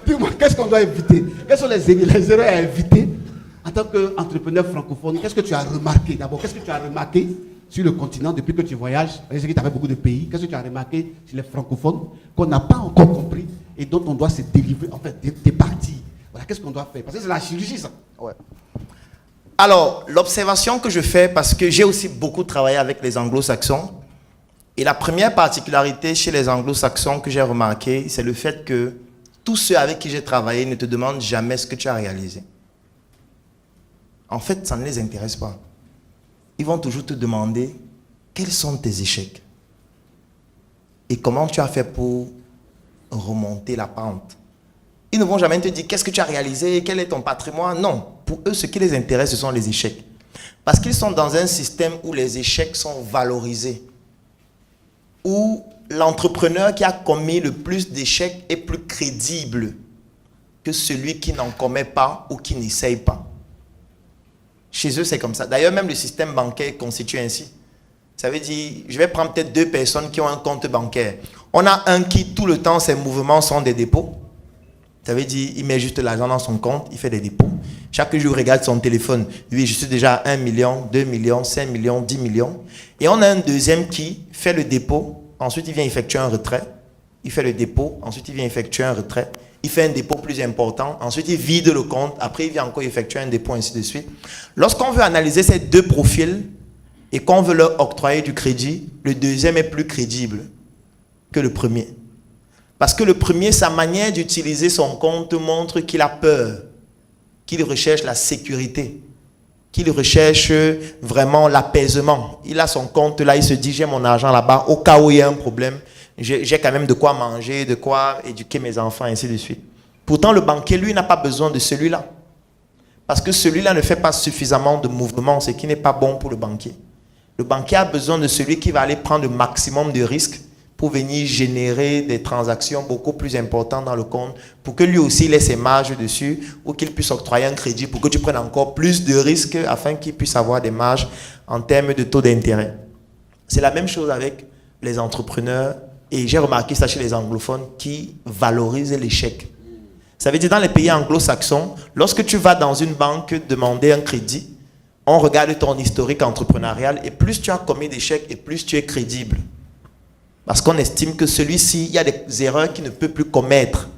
Dis-moi, qu'est-ce qu'on doit éviter? Quels sont les erreurs à éviter en tant qu'entrepreneur francophone? Qu'est-ce que tu as remarqué d'abord? Qu'est-ce que tu as remarqué sur le continent depuis que tu voyages? Je sais que tu as fait beaucoup de pays. Qu'est-ce que tu as remarqué sur les francophones qu'on n'a pas encore compris et dont on doit se délivrer, en fait, des parties? Voilà, qu'est-ce qu'on doit faire? Parce que c'est la chirurgie, ça. Ouais. Alors, l'observation que je fais, parce que j'ai aussi beaucoup travaillé avec les anglo-saxons, et la première particularité chez les anglo-saxons que j'ai remarqué, c'est le fait que tous ceux avec qui j'ai travaillé ne te demandent jamais ce que tu as réalisé. En fait, ça ne les intéresse pas. Ils vont toujours te demander quels sont tes échecs et comment tu as fait pour remonter la pente. Ils ne vont jamais te dire qu'est-ce que tu as réalisé, quel est ton patrimoine. Non, pour eux, ce qui les intéresse, ce sont les échecs. Parce qu'ils sont dans un système où les échecs sont valorisés. Où l'entrepreneur qui a commis le plus d'échecs est plus crédible que celui qui n'en commet pas ou qui n'essaye pas. Chez eux, c'est comme ça. D'ailleurs, même le système bancaire est constitué ainsi. Ça veut dire, je vais prendre peut-être 2 personnes qui ont un compte bancaire. On a un qui, tout le temps, ses mouvements sont des dépôts. Ça veut dire, il met juste l'argent dans son compte, il fait des dépôts. Chaque jour, il regarde son téléphone. Oui, je suis déjà à 1 million, 2 millions, 5 millions, 10 millions. Et on a un deuxième qui fait le dépôt. Ensuite, il vient effectuer un retrait. Il fait le dépôt. Ensuite, il vient effectuer un retrait. Il fait un dépôt plus important. Ensuite, il vide le compte. Après, il vient encore effectuer un dépôt, ainsi de suite. Lorsqu'on veut analyser ces deux profils et qu'on veut leur octroyer du crédit, le deuxième est plus crédible que le premier. Parce que le premier, sa manière d'utiliser son compte montre qu'il a peur, qu'il recherche la sécurité, qu'il recherche vraiment l'apaisement. Il a son compte là, il se dit, j'ai mon argent là-bas, au cas où il y a un problème, j'ai quand même de quoi manger, de quoi éduquer mes enfants, ainsi de suite. Pourtant, le banquier, lui, n'a pas besoin de celui-là. Parce que celui-là ne fait pas suffisamment de mouvements, ce qui n'est pas bon pour le banquier. Le banquier a besoin de celui qui va aller prendre le maximum de risques pour venir générer des transactions beaucoup plus importantes dans le compte, pour que lui aussi il ait ses marges dessus, ou qu'il puisse octroyer un crédit pour que tu prennes encore plus de risques afin qu'il puisse avoir des marges en termes de taux d'intérêt. C'est la même chose avec les entrepreneurs, et j'ai remarqué ça chez les anglophones qui valorisent l'échec. Ça veut dire dans les pays anglo-saxons, lorsque tu vas dans une banque demander un crédit, on regarde ton historique entrepreneurial, et plus tu as commis d'échecs, et plus tu es crédible. Parce qu'on estime que celui-ci, il y a des erreurs qu'il ne peut plus commettre.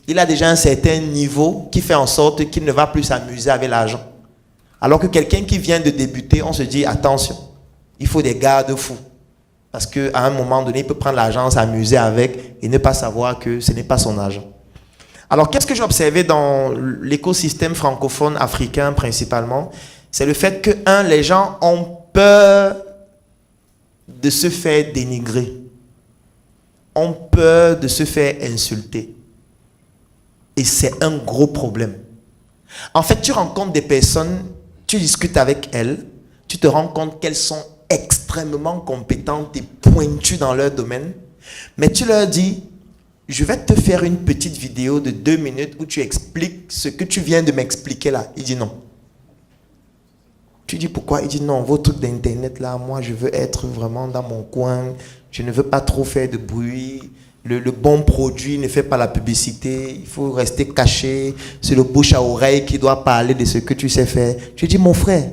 Il a déjà un certain niveau qui fait en sorte qu'il ne va plus s'amuser avec l'argent. Alors que quelqu'un qui vient de débuter, on se dit, attention, il faut des garde-fous. Parce qu'à un moment donné, il peut prendre l'argent, s'amuser avec et ne pas savoir que ce n'est pas son argent. Alors, qu'est-ce que j'ai observé dans l'écosystème francophone africain principalement? C'est le fait que, les gens ont peur de se faire dénigrer, ont peur de se faire insulter. Et c'est un gros problème. En fait, tu rencontres des personnes, tu discutes avec elles, tu te rends compte qu'elles sont extrêmement compétentes et pointues dans leur domaine, mais tu leur dis, je vais te faire une petite vidéo de 2 minutes où tu expliques ce que tu viens de m'expliquer là. Il dit non. Tu dis pourquoi? Il dit non, vos trucs d'internet là, moi je veux être vraiment dans mon coin, je ne veux pas trop faire de bruit, le bon produit ne fait pas la publicité, il faut rester caché, c'est le bouche à oreille qui doit parler de ce que tu sais faire. Je dis mon frère,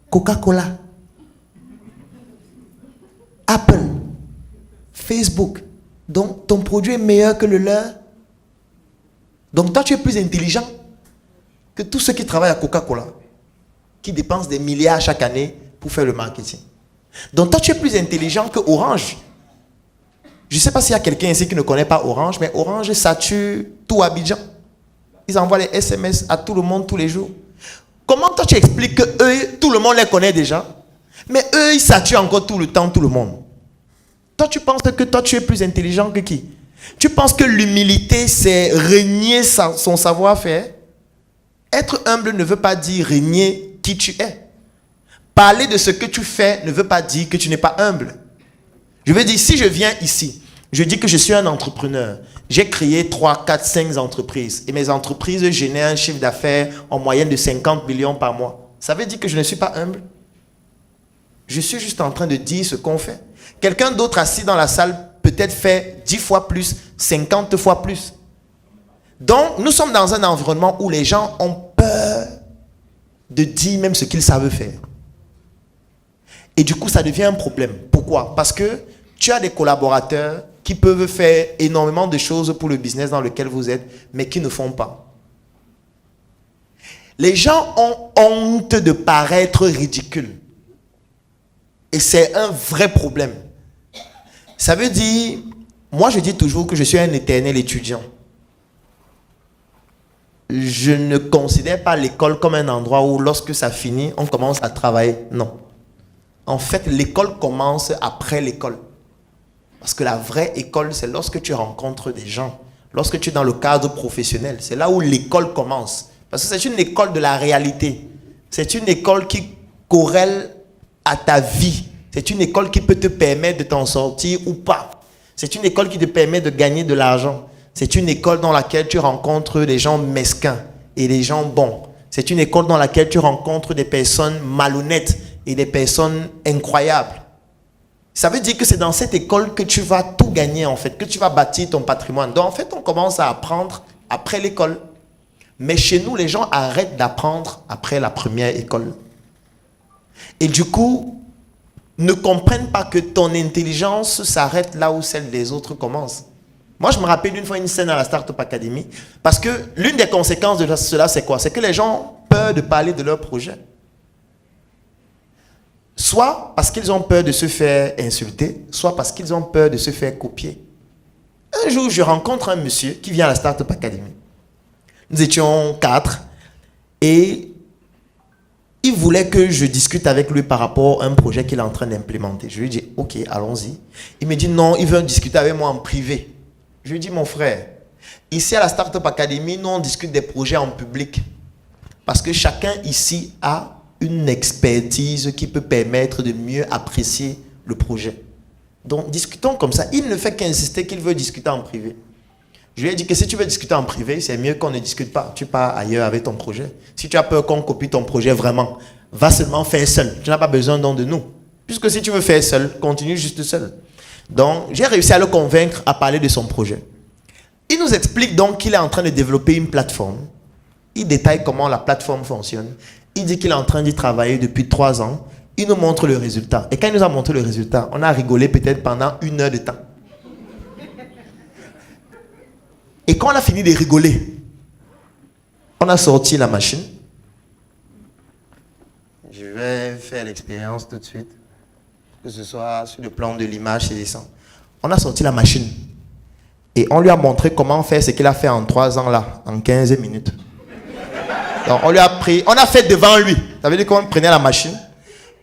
Coca-Cola, Apple, Facebook, donc ton produit est meilleur que le leur. Donc toi tu es plus intelligent que tous ceux qui travaillent à Coca-Cola, qui dépensent des milliards chaque année pour faire le marketing. Donc toi, tu es plus intelligent que Orange. Je ne sais pas s'il y a quelqu'un ici qui ne connaît pas Orange, mais Orange sature tout Abidjan. Ils envoient les SMS à tout le monde tous les jours. Comment toi, tu expliques que eux, tout le monde les connaît déjà, mais eux, ils saturent encore tout le temps tout le monde? Toi, tu penses que toi, tu es plus intelligent que qui? Tu penses que l'humilité, c'est renier son savoir-faire? Être humble ne veut pas dire renier qui tu es. Parler de ce que tu fais ne veut pas dire que tu n'es pas humble. Je veux dire, si je viens ici, je dis que je suis un entrepreneur. J'ai créé 3, 4, 5 entreprises. Et mes entreprises génèrent un chiffre d'affaires en moyenne de 50 millions par mois. Ça veut dire que je ne suis pas humble. Je suis juste en train de dire ce qu'on fait. Quelqu'un d'autre assis dans la salle peut-être fait 10 fois plus, 50 fois plus. Donc, nous sommes dans un environnement où les gens ont peur de dire même ce qu'ils savent faire. Et du coup, ça devient un problème. Pourquoi? Parce que tu as des collaborateurs qui peuvent faire énormément de choses pour le business dans lequel vous êtes, mais qui ne font pas. Les gens ont honte de paraître ridicules. Et c'est un vrai problème. Ça veut dire, moi je dis toujours que je suis un éternel étudiant. Je ne considère pas l'école comme un endroit où lorsque ça finit, on commence à travailler. Non. En fait, l'école commence après l'école. Parce que la vraie école, c'est lorsque tu rencontres des gens. Lorsque tu es dans le cadre professionnel. C'est là où l'école commence. Parce que c'est une école de la réalité. C'est une école qui corrèle à ta vie. C'est une école qui peut te permettre de t'en sortir ou pas. C'est une école qui te permet de gagner de l'argent. C'est une école dans laquelle tu rencontres des gens mesquins et des gens bons. C'est une école dans laquelle tu rencontres des personnes malhonnêtes et des personnes incroyables. Ça veut dire que c'est dans cette école que tu vas tout gagner en fait, que tu vas bâtir ton patrimoine. Donc en fait, on commence à apprendre après l'école. Mais chez nous, les gens arrêtent d'apprendre après la première école. Et du coup, ne comprennent pas que ton intelligence s'arrête là où celle des autres commence. Moi, je me rappelle d'une fois une scène à la Startup Academy, parce que l'une des conséquences de cela, c'est quoi? C'est que les gens ont peur de parler de leur projet. Soit parce qu'ils ont peur de se faire insulter, soit parce qu'ils ont peur de se faire copier. Un jour, je rencontre un monsieur qui vient à la Startup Academy. Nous étions 4 et il voulait que je discute avec lui par rapport à un projet qu'il est en train d'implémenter. Je lui dis, ok, allons-y. Il me dit, non, il veut discuter avec moi en privé. Je lui dis, mon frère, ici à la Startup Academy, nous on discute des projets en public. Parce que chacun ici a une expertise qui peut permettre de mieux apprécier le projet. Donc, discutons comme ça. Il ne fait qu'insister qu'il veut discuter en privé. Je lui ai dit que si tu veux discuter en privé, c'est mieux qu'on ne discute pas. Tu pars ailleurs avec ton projet. Si tu as peur qu'on copie ton projet vraiment, va seulement faire seul. Tu n'as pas besoin donc de nous. Puisque si tu veux faire seul, continue juste seul. Donc, j'ai réussi à le convaincre à parler de son projet. Il nous explique donc qu'il est en train de développer une plateforme. Il détaille comment la plateforme fonctionne. Il dit qu'il est en train d'y travailler depuis 3 ans. Il nous montre le résultat. Et quand il nous a montré le résultat, on a rigolé peut-être pendant 1 heure de temps. Et quand on a fini de rigoler, on a sorti la machine. Je vais faire l'expérience tout de suite. Que ce soit sur le plan de l'image, c'est ça. On a sorti la machine. Et on lui a montré comment faire ce qu'il a fait en 3 ans là, en 15 minutes. Donc on lui a pris, on a fait devant lui. Ça veut dire qu'on prenait la machine.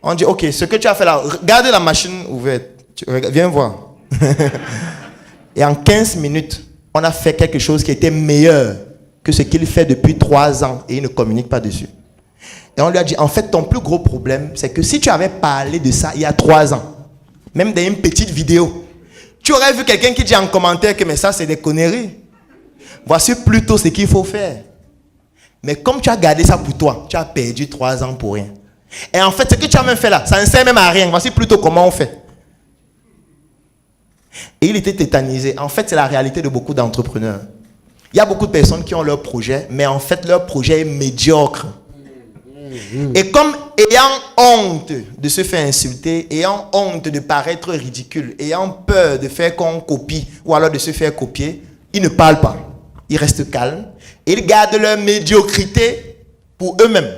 On dit, ok, ce que tu as fait là, regarde la machine ouverte. Viens voir. Et en 15 minutes, on a fait quelque chose qui était meilleur que ce qu'il fait depuis 3 ans et il ne communique pas dessus. Et on lui a dit, en fait, ton plus gros problème, c'est que si tu avais parlé de ça il y a 3 ans, même dans une petite vidéo, tu aurais vu quelqu'un qui dit en commentaire que mais ça, c'est des conneries. Voici plutôt ce qu'il faut faire. Mais comme tu as gardé ça pour toi, tu as perdu 3 ans pour rien. Et en fait, ce que tu as même fait là, ça ne sert même à rien. Voici plutôt comment on fait. Et il était tétanisé. En fait, c'est la réalité de beaucoup d'entrepreneurs. Il y a beaucoup de personnes qui ont leur projet, mais en fait, leur projet est médiocre. Et comme ayant honte de se faire insulter, ayant honte de paraître ridicule, ayant peur de faire qu'on copie ou alors de se faire copier, ils ne parlent pas. Ils restent calmes. Et ils gardent leur médiocrité pour eux-mêmes.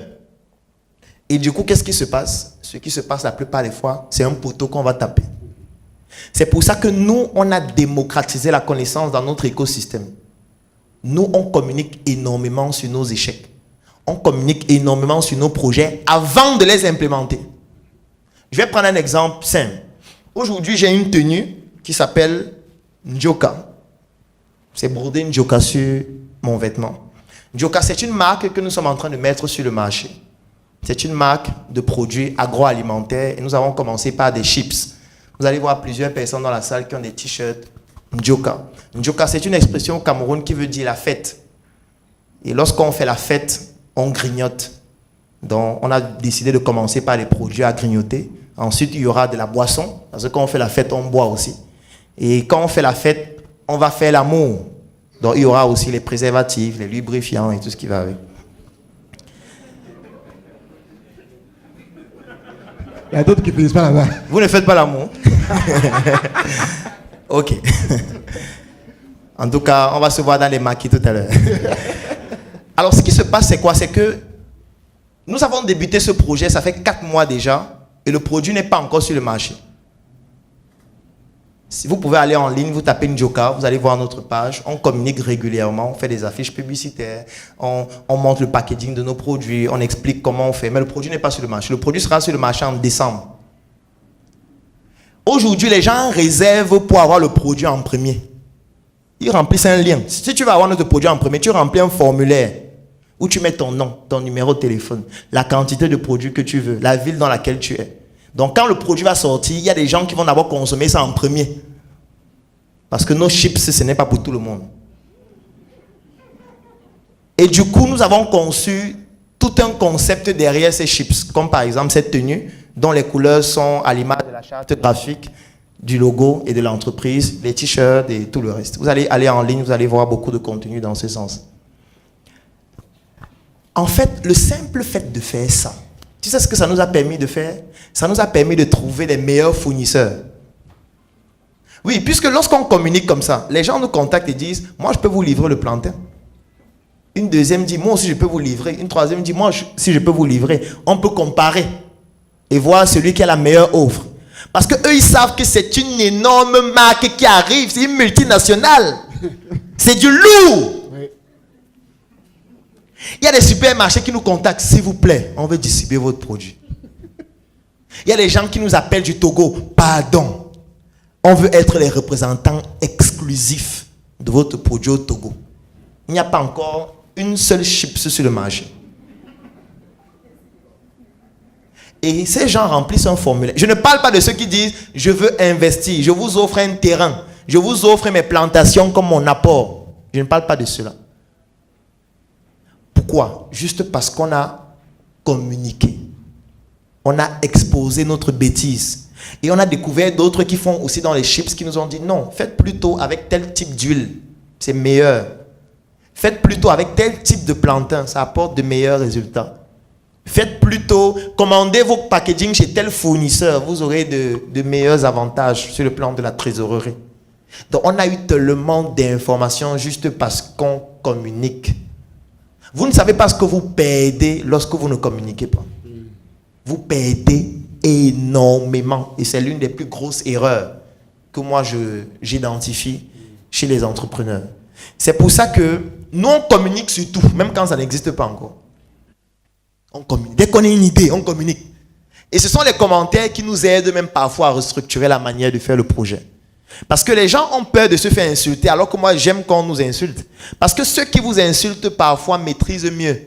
Et du coup, qu'est-ce qui se passe? Ce qui se passe la plupart des fois, c'est un poteau qu'on va taper. C'est pour ça que nous, on a démocratisé la connaissance dans notre écosystème. Nous, on communique énormément sur nos échecs. On communique énormément sur nos projets avant de les implémenter. Je vais prendre un exemple simple. Aujourd'hui, j'ai une tenue qui s'appelle Njoka. C'est brodé Njoka sur mon vêtement. Njoka, c'est une marque que nous sommes en train de mettre sur le marché. C'est une marque de produits agroalimentaires et nous avons commencé par des chips. Vous allez voir plusieurs personnes dans la salle qui ont des t-shirts Njoka. Njoka, c'est une expression au Cameroun qui veut dire la fête. Et lorsqu'on fait la fête, on grignote. Donc, on a décidé de commencer par les produits à grignoter. Ensuite, il y aura de la boisson. Parce que quand on fait la fête, on boit aussi. Et quand on fait la fête, on va faire l'amour. Donc, il y aura aussi les préservatifs, les lubrifiants et tout ce qui va avec. Il y a d'autres qui ne finissent pas là-bas. Vous ne faites pas l'amour? Ok. En tout cas, on va se voir dans les maquis tout à l'heure. Alors, ce qui se passe, c'est quoi? C'est que nous avons débuté ce projet, ça fait 4 mois déjà, et le produit n'est pas encore sur le marché. Si vous pouvez aller en ligne, vous tapez Njoka, vous allez voir notre page, on communique régulièrement, on fait des affiches publicitaires, on montre le packaging de nos produits, on explique comment on fait, mais le produit n'est pas sur le marché. Le produit sera sur le marché en décembre. Aujourd'hui, les gens réservent pour avoir le produit en premier. Ils remplissent un lien. Si tu veux avoir notre produit en premier, tu remplis un formulaire où tu mets ton nom, ton numéro de téléphone, la quantité de produits que tu veux, la ville dans laquelle tu es. Donc, quand le produit va sortir, il y a des gens qui vont d'abord consommer ça en premier. Parce que nos chips, ce n'est pas pour tout le monde. Et du coup, nous avons conçu tout un concept derrière ces chips, comme par exemple cette tenue, dont les couleurs sont à l'image de la charte graphique, du logo et de l'entreprise, les t-shirts et tout le reste. Vous allez aller en ligne, vous allez voir beaucoup de contenu dans ce sens. En fait, le simple fait de faire ça, tu sais ce que ça nous a permis de faire? Ça nous a permis de trouver les meilleurs fournisseurs. Oui, puisque lorsqu'on communique comme ça, les gens nous contactent et disent, moi je peux vous livrer le plantain. Une deuxième dit, moi aussi je peux vous livrer. Une troisième dit, moi si je peux vous livrer. On peut comparer et voir celui qui a la meilleure offre. Parce qu'eux, ils savent que c'est une énorme marque qui arrive, c'est une multinationale. C'est du lourd. Oui. Il y a des supermarchés qui nous contactent, s'il vous plaît, on veut distribuer votre produit. Il y a des gens qui nous appellent du Togo, pardon, on veut être les représentants exclusifs de votre produit au Togo. Il n'y a pas encore une seule chips sur le marché. Et ces gens remplissent un formulaire. Je ne parle pas de ceux qui disent, je veux investir, je vous offre un terrain, je vous offre mes plantations comme mon apport. Je ne parle pas de cela. Pourquoi? Juste parce qu'on a communiqué. On a exposé notre bêtise. Et on a découvert d'autres qui font aussi dans les chips qui nous ont dit, non, faites plutôt avec tel type d'huile, c'est meilleur. Faites plutôt avec tel type de plantain, ça apporte de meilleurs résultats. Faites plutôt, commandez vos packaging chez tel fournisseur, vous aurez de meilleurs avantages sur le plan de la trésorerie. Donc on a eu tellement d'informations juste parce qu'on communique. Vous ne savez pas ce que vous perdez lorsque vous ne communiquez pas. Vous perdez énormément. Et c'est l'une des plus grosses erreurs que moi j'identifie chez les entrepreneurs. C'est pour ça que nous on communique sur tout, même quand ça n'existe pas encore. On communique. Dès qu'on a une idée, on communique. Et ce sont les commentaires qui nous aident même parfois à restructurer la manière de faire le projet. Parce que les gens ont peur de se faire insulter, alors que moi j'aime qu'on nous insulte. Parce que ceux qui vous insultent parfois maîtrisent mieux.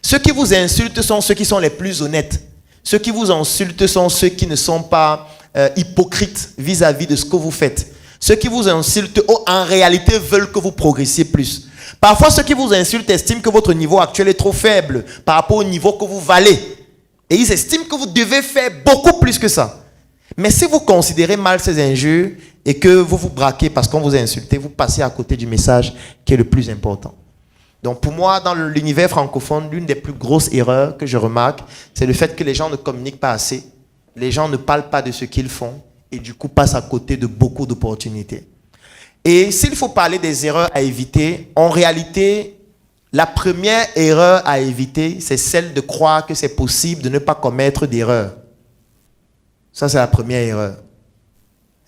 Ceux qui vous insultent sont ceux qui sont les plus honnêtes. Ceux qui vous insultent sont ceux qui ne sont pas hypocrites vis-à-vis de ce que vous faites. Ceux qui vous insultent, en réalité, veulent que vous progressiez plus. Parfois, ceux qui vous insultent estiment que votre niveau actuel est trop faible par rapport au niveau que vous valez. Et ils estiment que vous devez faire beaucoup plus que ça. Mais si vous considérez mal ces injures et que vous vous braquez parce qu'on vous a insulté, vous passez à côté du message qui est le plus important. Donc pour moi, dans l'univers francophone, l'une des plus grosses erreurs que je remarque, c'est le fait que les gens ne communiquent pas assez. Les gens ne parlent pas de ce qu'ils font et du coup passent à côté de beaucoup d'opportunités. Et s'il faut parler des erreurs à éviter, en réalité, la première erreur à éviter, c'est celle de croire que c'est possible de ne pas commettre d'erreur. Ça, c'est la première erreur.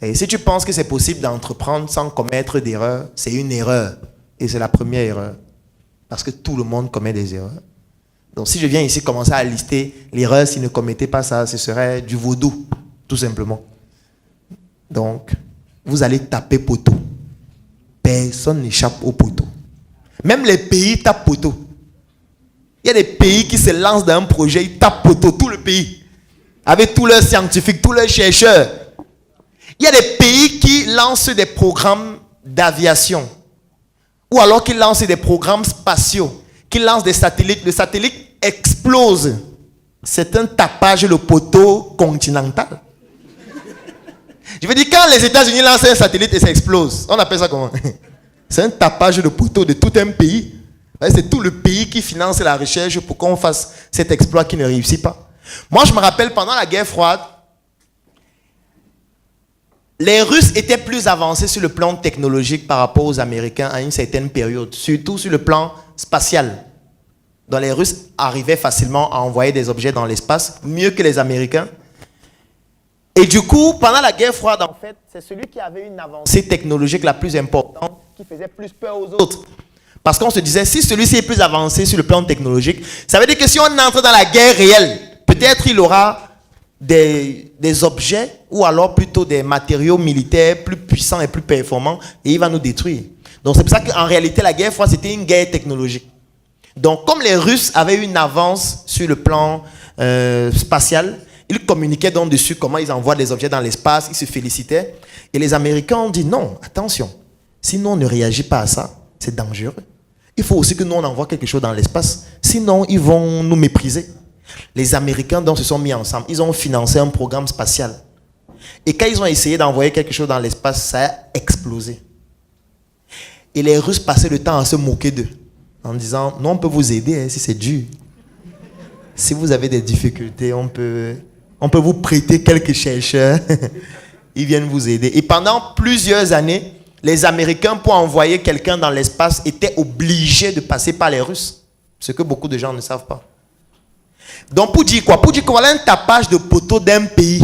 Et si tu penses que c'est possible d'entreprendre sans commettre d'erreur, c'est une erreur. Et c'est la première erreur. Parce que tout le monde commet des erreurs. Donc si je viens ici commencer à lister l'erreur, s'il ne commettait pas ça, ce serait du vaudou, tout simplement. Donc, vous allez taper poteau. Personne n'échappe au poteau. Même les pays tapent poteau. Il y a des pays qui se lancent dans un projet, ils tapent poteau, tout le pays. Avec tous leurs scientifiques, tous leurs chercheurs. Il y a des pays qui lancent des programmes d'aviation. Ou alors qui lancent des programmes spatiaux. Qui lancent des satellites. Le satellite explose. C'est un tapage le poteau continental. Je veux dire, quand les États-Unis lancent un satellite et ça explose, on appelle ça comment? C'est un tapage de poteaux de tout un pays. C'est tout le pays qui finance la recherche pour qu'on fasse cet exploit qui ne réussit pas. Moi, je me rappelle, pendant la guerre froide, les Russes étaient plus avancés sur le plan technologique par rapport aux Américains à une certaine période, surtout sur le plan spatial. Donc les Russes arrivaient facilement à envoyer des objets dans l'espace, mieux que les Américains. Et du coup, pendant la guerre froide, en fait, c'est celui qui avait une avancée technologique la plus importante qui faisait plus peur aux autres. Parce qu'on se disait, si celui-ci est plus avancé sur le plan technologique, ça veut dire que si on entre dans la guerre réelle, peut-être il aura des objets ou alors plutôt des matériaux militaires plus puissants et plus performants et il va nous détruire. Donc c'est pour ça qu'en réalité, la guerre froide, c'était une guerre technologique. Donc comme les Russes avaient une avance sur le plan spatial, ils communiquaient donc dessus comment ils envoient des objets dans l'espace, ils se félicitaient. Et les Américains ont dit non, attention, si nous on ne réagit pas à ça, c'est dangereux. Il faut aussi que nous on envoie quelque chose dans l'espace, sinon ils vont nous mépriser. Les Américains donc se sont mis ensemble, ils ont financé un programme spatial. Et quand ils ont essayé d'envoyer quelque chose dans l'espace, ça a explosé. Et les Russes passaient le temps à se moquer d'eux, en disant, non, on peut vous aider hein, si c'est dur. Si vous avez des difficultés, on peut vous prêter quelques chercheurs. Ils viennent vous aider. Et pendant plusieurs années, les Américains, pour envoyer quelqu'un dans l'espace, étaient obligés de passer par les Russes. Ce que beaucoup de gens ne savent pas. Donc, pour dire quoi? Pour dire que voilà un tapage de poteaux d'un pays.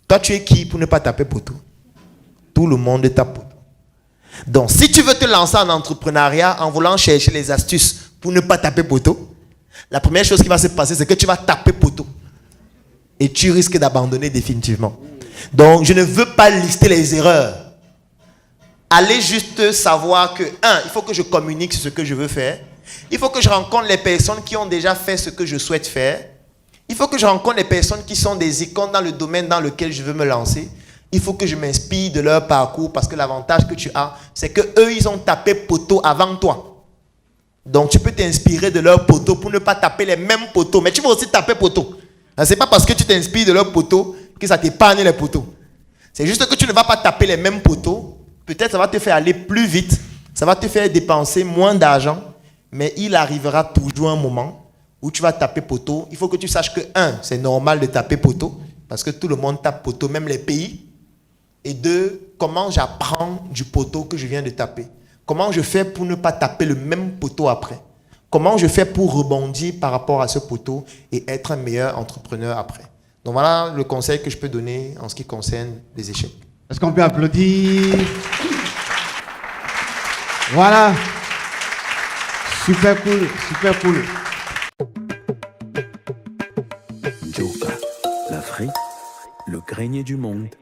Toi, tu es qui pour ne pas taper poteau? Tout le monde tape poteau. Donc, si tu veux te lancer en entrepreneuriat en voulant chercher les astuces pour ne pas taper poteau, la première chose qui va se passer, c'est que tu vas taper poteau. Et tu risques d'abandonner définitivement. Donc, je ne veux pas lister les erreurs. Allez juste savoir que, il faut que je communique sur ce que je veux faire. Il faut que je rencontre les personnes qui ont déjà fait ce que je souhaite faire. Il faut que je rencontre les personnes qui sont des icônes dans le domaine dans lequel je veux me lancer. Il faut que je m'inspire de leur parcours parce que l'avantage que tu as, c'est qu'eux, ils ont tapé poteau avant toi. Donc, tu peux t'inspirer de leurs poteaux pour ne pas taper les mêmes poteaux. Mais tu vas aussi taper poteau. Ce n'est pas parce que tu t'inspires de leurs poteaux que ça t'épargne les poteaux. C'est juste que tu ne vas pas taper les mêmes poteaux. Peut-être ça va te faire aller plus vite. Ça va te faire dépenser moins d'argent. Mais il arrivera toujours un moment où tu vas taper poteau. Il faut que tu saches que, c'est normal de taper poteau. Parce que tout le monde tape poteau, même les pays. Et 2, comment j'apprends du poteau que je viens de taper? Comment je fais pour ne pas taper le même poteau après? Comment je fais pour rebondir par rapport à ce poteau et être un meilleur entrepreneur après? Donc voilà le conseil que je peux donner en ce qui concerne les échecs. Est-ce qu'on peut applaudir? Voilà. Super cool, super cool. Joka, l'Afrique, le grenier du monde.